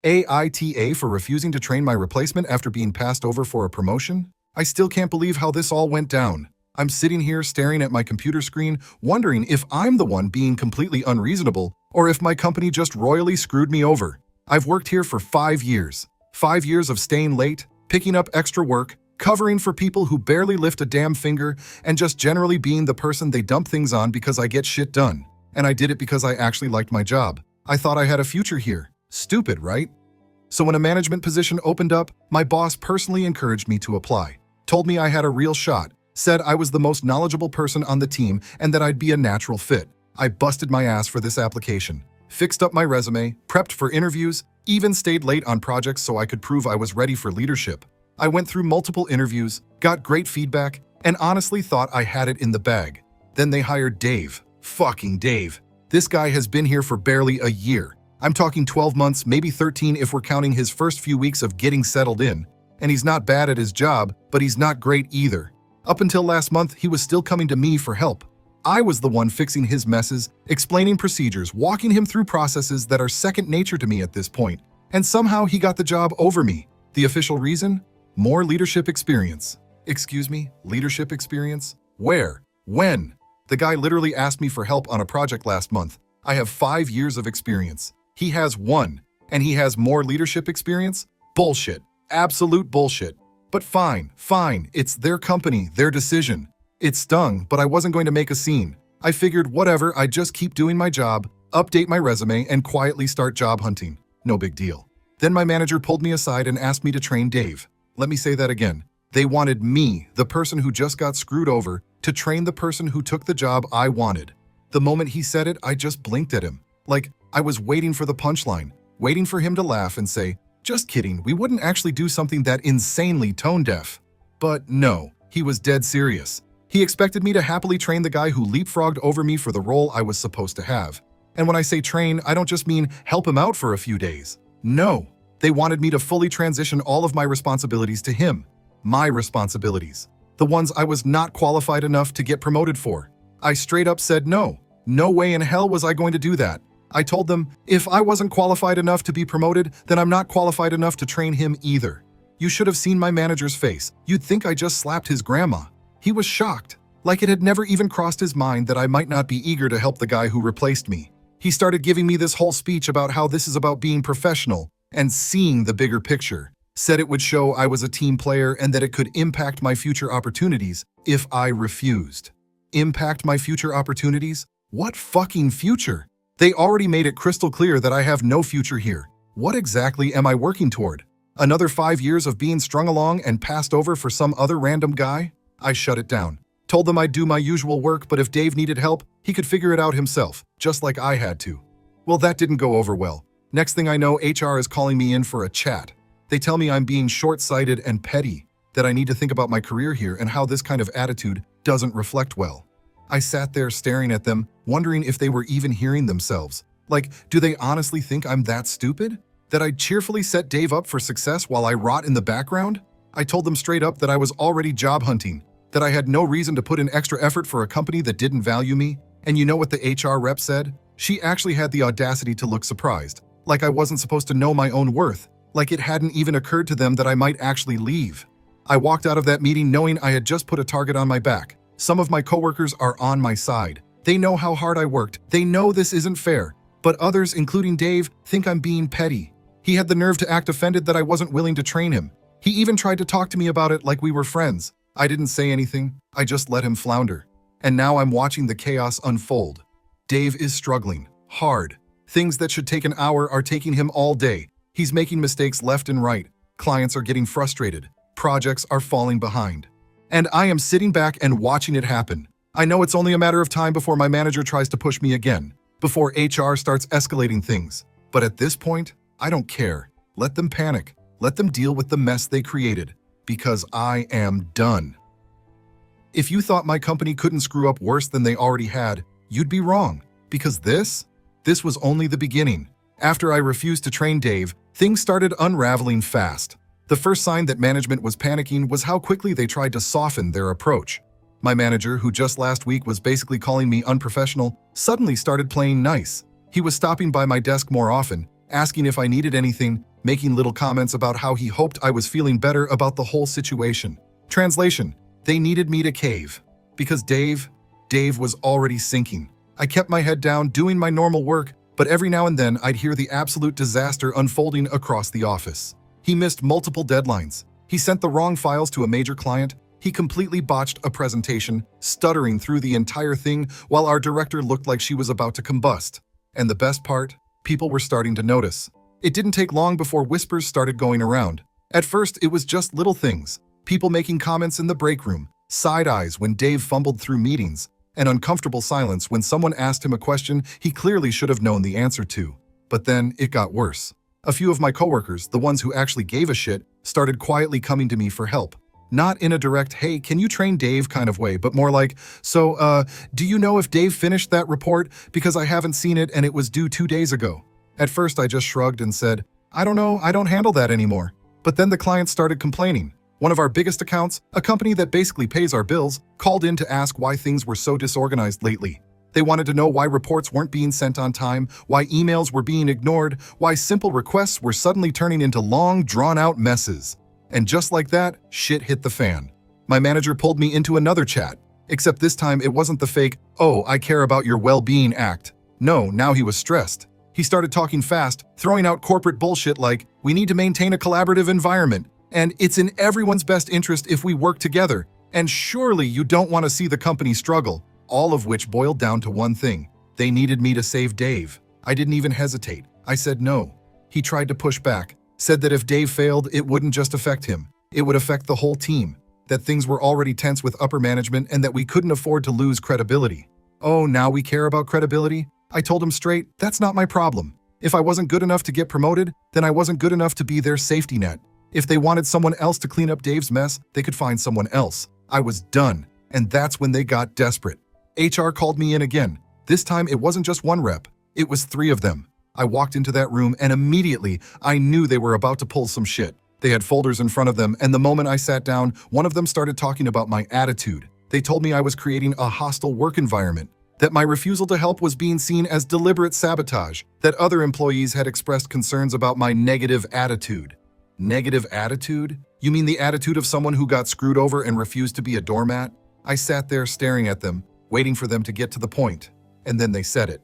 AITA for refusing to train my replacement after being passed over for a promotion? I still can't believe how this all went down. I'm sitting here staring at my computer screen, wondering if I'm the one being completely unreasonable or if my company just royally screwed me over. I've worked here for 5 years. 5 years of staying late, picking up extra work, covering for people who barely lift a damn finger, and just generally being the person they dump things on because I get shit done. And I did it because I actually liked my job. I thought I had a future here. Stupid, right? So when a management position opened up, my boss personally encouraged me to apply. Told me I had a real shot, said I was the most knowledgeable person on the team and that I'd be a natural fit. I busted my ass for this application, fixed up my resume, prepped for interviews, even stayed late on projects so I could prove I was ready for leadership. I went through multiple interviews, got great feedback, and honestly thought I had it in the bag. Then they hired Dave. Fucking Dave. This guy has been here for barely a year. I'm talking 12 months, maybe 13 if we're counting his first few weeks of getting settled in. And he's not bad at his job, but he's not great either. Up until last month, he was still coming to me for help. I was the one fixing his messes, explaining procedures, walking him through processes that are second nature to me at this point. And somehow he got the job over me. The official reason? More leadership experience. Excuse me, leadership experience? Where? When? The guy literally asked me for help on a project last month. I have 5 years of experience. He has 1, and he has more leadership experience? Bullshit. Absolute bullshit. But fine, it's their company, their decision. It stung, but I wasn't going to make a scene. I figured whatever, I'd just keep doing my job, update my resume, and quietly start job hunting. No big deal. Then my manager pulled me aside and asked me to train Dave. Let me say that again. They wanted me, the person who just got screwed over, to train the person who took the job I wanted. The moment he said it, I just blinked at him. Like, I was waiting for the punchline, waiting for him to laugh and say, "Just kidding, we wouldn't actually do something that insanely tone-deaf." But no, he was dead serious. He expected me to happily train the guy who leapfrogged over me for the role I was supposed to have. And when I say train, I don't just mean help him out for a few days. No, they wanted me to fully transition all of my responsibilities to him. My responsibilities. The ones I was not qualified enough to get promoted for. I straight up said no. No way in hell was I going to do that. I told them, if I wasn't qualified enough to be promoted, then I'm not qualified enough to train him either. You should have seen my manager's face. You'd think I just slapped his grandma. He was shocked, like it had never even crossed his mind that I might not be eager to help the guy who replaced me. He started giving me this whole speech about how this is about being professional and seeing the bigger picture. Said it would show I was a team player and that it could impact my future opportunities if I refused. Impact my future opportunities? What fucking future? They already made it crystal clear that I have no future here. What exactly am I working toward? Another 5 years of being strung along and passed over for some other random guy? I shut it down. Told them I'd do my usual work, but if Dave needed help, he could figure it out himself, just like I had to. Well, that didn't go over well. Next thing I know, HR is calling me in for a chat. They tell me I'm being short-sighted and petty, that I need to think about my career here and how this kind of attitude doesn't reflect well. I sat there staring at them, wondering if they were even hearing themselves. Like, do they honestly think I'm that stupid? That I'd cheerfully set Dave up for success while I rot in the background? I told them straight up that I was already job hunting, that I had no reason to put in extra effort for a company that didn't value me. And you know what the HR rep said? She actually had the audacity to look surprised, like I wasn't supposed to know my own worth, like it hadn't even occurred to them that I might actually leave. I walked out of that meeting knowing I had just put a target on my back. Some of my coworkers are on my side. They know how hard I worked. They know this isn't fair. But others, including Dave, think I'm being petty. He had the nerve to act offended that I wasn't willing to train him. He even tried to talk to me about it like we were friends. I didn't say anything. I just let him flounder. And now I'm watching the chaos unfold. Dave is struggling. Hard. Things that should take an hour are taking him all day. He's making mistakes left and right. Clients are getting frustrated. Projects are falling behind. And I am sitting back and watching it happen. I know it's only a matter of time before my manager tries to push me again, before HR starts escalating things. But at this point, I don't care. Let them panic. Let them deal with the mess they created, because I am done. If you thought my company couldn't screw up worse than they already had, you'd be wrong, because this was only the beginning. After I refused to train Dave, things started unraveling fast. The first sign that management was panicking was how quickly they tried to soften their approach. My manager, who just last week was basically calling me unprofessional, suddenly started playing nice. He was stopping by my desk more often, asking if I needed anything, making little comments about how he hoped I was feeling better about the whole situation. Translation: they needed me to cave. Because Dave was already sinking. I kept my head down, doing my normal work, but every now and then I'd hear the absolute disaster unfolding across the office. He missed multiple deadlines. He sent the wrong files to a major client. He completely botched a presentation, stuttering through the entire thing while our director looked like she was about to combust. And the best part? People were starting to notice. It didn't take long before whispers started going around. At first, it was just little things. People making comments in the break room, side eyes when Dave fumbled through meetings, and uncomfortable silence when someone asked him a question he clearly should have known the answer to. But then it got worse. A few of my coworkers, the ones who actually gave a shit, started quietly coming to me for help. Not in a direct, hey, can you train Dave kind of way, but more like, so, do you know if Dave finished that report? Because I haven't seen it and it was due 2 days ago. At first, I just shrugged and said, I don't know, I don't handle that anymore. But then the client started complaining. One of our biggest accounts, a company that basically pays our bills, called in to ask why things were so disorganized lately. They wanted to know why reports weren't being sent on time, why emails were being ignored, why simple requests were suddenly turning into long, drawn-out messes. And just like that, shit hit the fan. My manager pulled me into another chat, except this time it wasn't the fake, oh, I care about your well-being act. No, now he was stressed. He started talking fast, throwing out corporate bullshit like, we need to maintain a collaborative environment, and it's in everyone's best interest if we work together, and surely you don't want to see the company struggle, all of which boiled down to one thing. They needed me to save Dave. I didn't even hesitate. I said no. He tried to push back, said that if Dave failed, it wouldn't just affect him. It would affect the whole team, that things were already tense with upper management and that we couldn't afford to lose credibility. Oh, now we care about credibility? I told him straight, that's not my problem. If I wasn't good enough to get promoted, then I wasn't good enough to be their safety net. If they wanted someone else to clean up Dave's mess, they could find someone else. I was done. And that's when they got desperate. HR called me in again. This time it wasn't just one rep, it was 3 of them. I walked into that room and immediately I knew they were about to pull some shit. They had folders in front of them, and the moment I sat down, one of them started talking about my attitude. They told me I was creating a hostile work environment, that my refusal to help was being seen as deliberate sabotage, that other employees had expressed concerns about my negative attitude. Negative attitude? You mean the attitude of someone who got screwed over and refused to be a doormat? I sat there staring at them, waiting for them to get to the point, and then they said it.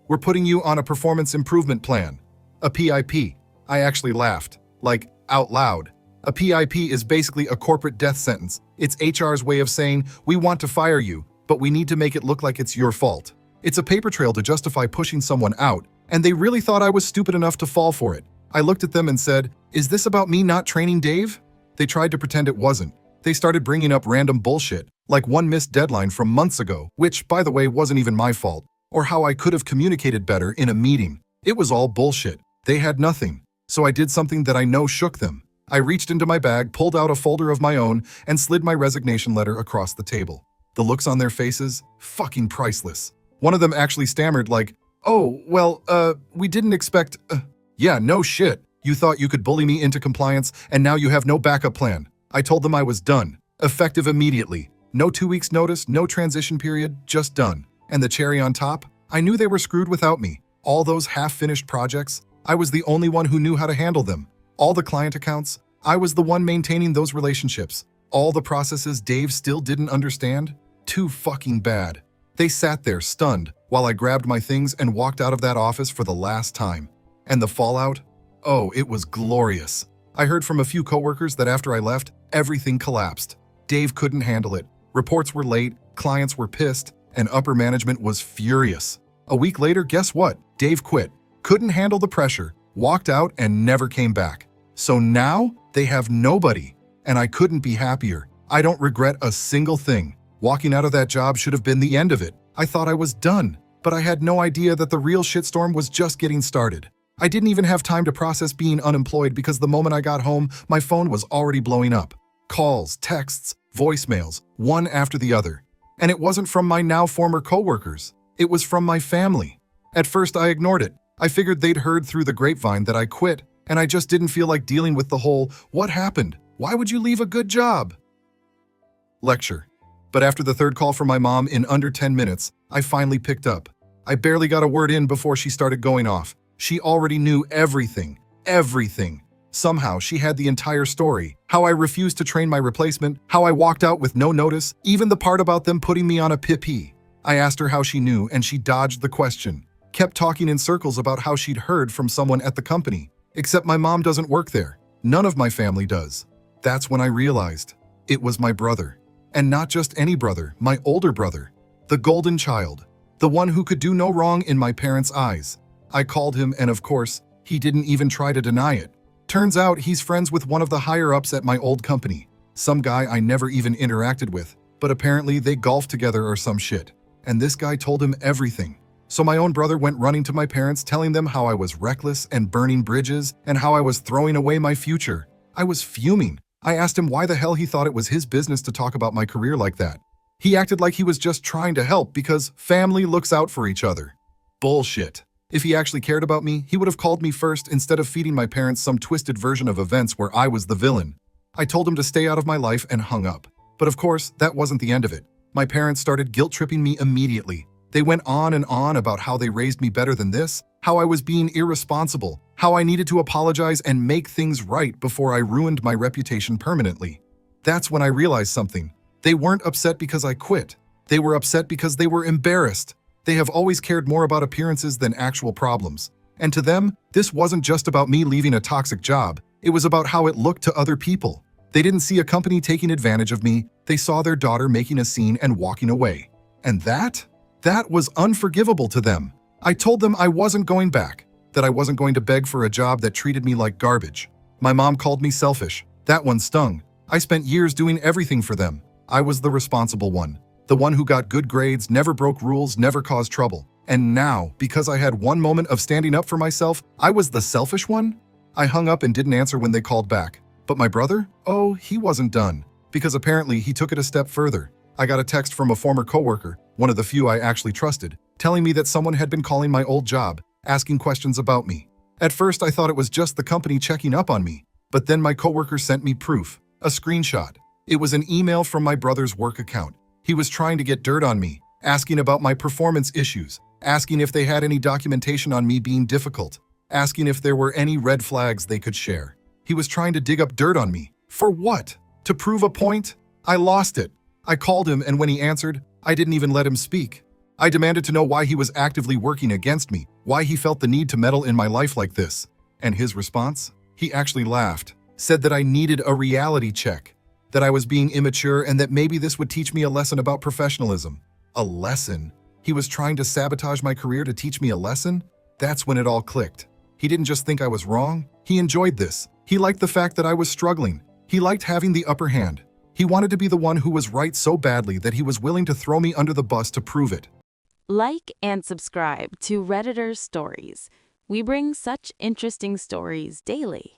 We're putting you on a performance improvement plan, a PIP. I actually laughed, like out loud. A PIP is basically a corporate death sentence. It's HR's way of saying, we want to fire you, but we need to make it look like it's your fault. It's a paper trail to justify pushing someone out, and they really thought I was stupid enough to fall for it. I looked at them and said, is this about me not training Dave? They tried to pretend it wasn't. They started bringing up random bullshit, like one missed deadline from months ago, which, by the way, wasn't even my fault, or how I could have communicated better in a meeting. It was all bullshit. They had nothing. So I did something that I know shook them. I reached into my bag, pulled out a folder of my own, and slid my resignation letter across the table. The looks on their faces, fucking priceless. One of them actually stammered like, oh, well, we didn't expect, yeah, no shit. You thought you could bully me into compliance, and now you have no backup plan. I told them I was done. Effective immediately. No 2 weeks notice, no transition period, just done. And the cherry on top? I knew they were screwed without me. All those half-finished projects, I was the only one who knew how to handle them. All the client accounts, I was the one maintaining those relationships. All the processes Dave still didn't understand? Too fucking bad. They sat there stunned while I grabbed my things and walked out of that office for the last time. And the fallout? Oh, it was glorious. I heard from a few coworkers that after I left, everything collapsed. Dave couldn't handle it. Reports were late, clients were pissed, and upper management was furious. A week later, guess what? Dave quit. Couldn't handle the pressure, walked out, and never came back. So now, they have nobody. And I couldn't be happier. I don't regret a single thing. Walking out of that job should have been the end of it. I thought I was done, but I had no idea that the real shitstorm was just getting started. I didn't even have time to process being unemployed because the moment I got home, my phone was already blowing up. Calls, texts, voicemails, one after the other. And it wasn't from my now former coworkers. It was from my family. At first, I ignored it. I figured they'd heard through the grapevine that I quit, and I just didn't feel like dealing with the whole, what happened? Why would you leave a good job? Lecture. But after the third call from my mom in under 10 minutes, I finally picked up. I barely got a word in before she started going off. She already knew everything. everything. Somehow, she had the entire story. How I refused to train my replacement, how I walked out with no notice, even the part about them putting me on a PP. I asked her how she knew, and she dodged the question. Kept talking in circles about how she'd heard from someone at the company. Except my mom doesn't work there. None of my family does. That's when I realized it was my brother. And not just any brother, my older brother. The golden child. The one who could do no wrong in my parents' eyes. I called him, and of course, he didn't even try to deny it. Turns out he's friends with one of the higher-ups at my old company. Some guy I never even interacted with. But apparently they golfed together or some shit. And this guy told him everything. So my own brother went running to my parents, telling them how I was reckless and burning bridges and how I was throwing away my future. I was fuming. I asked him why the hell he thought it was his business to talk about my career like that. He acted like he was just trying to help because family looks out for each other. Bullshit. If he actually cared about me, he would have called me first instead of feeding my parents some twisted version of events where I was the villain. I told him to stay out of my life and hung up. But of course, that wasn't the end of it. My parents started guilt-tripping me immediately. They went on and on about how they raised me better than this, how I was being irresponsible, how I needed to apologize and make things right before I ruined my reputation permanently. That's when I realized something. They weren't upset because I quit. They were upset because they were embarrassed. They have always cared more about appearances than actual problems. And to them, this wasn't just about me leaving a toxic job. It was about how it looked to other people. They didn't see a company taking advantage of me. They saw their daughter making a scene and walking away. And that was unforgivable to them. I told them I wasn't going back, that I wasn't going to beg for a job that treated me like garbage. My mom called me selfish. That one stung. I spent years doing everything for them. I was the responsible one. The one who got good grades, never broke rules, never caused trouble. And now, because I had one moment of standing up for myself, I was the selfish one? I hung up and didn't answer when they called back. But my brother? Oh, he wasn't done. Because apparently he took it a step further. I got a text from a former coworker, one of the few I actually trusted, telling me that someone had been calling my old job, asking questions about me. At first, I thought it was just the company checking up on me. But then my coworker sent me proof, a screenshot. It was an email from my brother's work account. He was trying to get dirt on me, asking about my performance issues, asking if they had any documentation on me being difficult, asking if there were any red flags they could share. He was trying to dig up dirt on me. For what? To prove a point? I lost it. I called him, and when he answered, I didn't even let him speak. I demanded to know why he was actively working against me, why he felt the need to meddle in my life like this. And his response? He actually laughed, said that I needed a reality check, that I was being immature and that maybe this would teach me a lesson about professionalism. A lesson? He was trying to sabotage my career to teach me a lesson? That's when it all clicked. He didn't just think I was wrong. He enjoyed this. He liked the fact that I was struggling. He liked having the upper hand. He wanted to be the one who was right so badly that he was willing to throw me under the bus to prove it. Like and subscribe to Redditor Stories. We bring such interesting stories daily.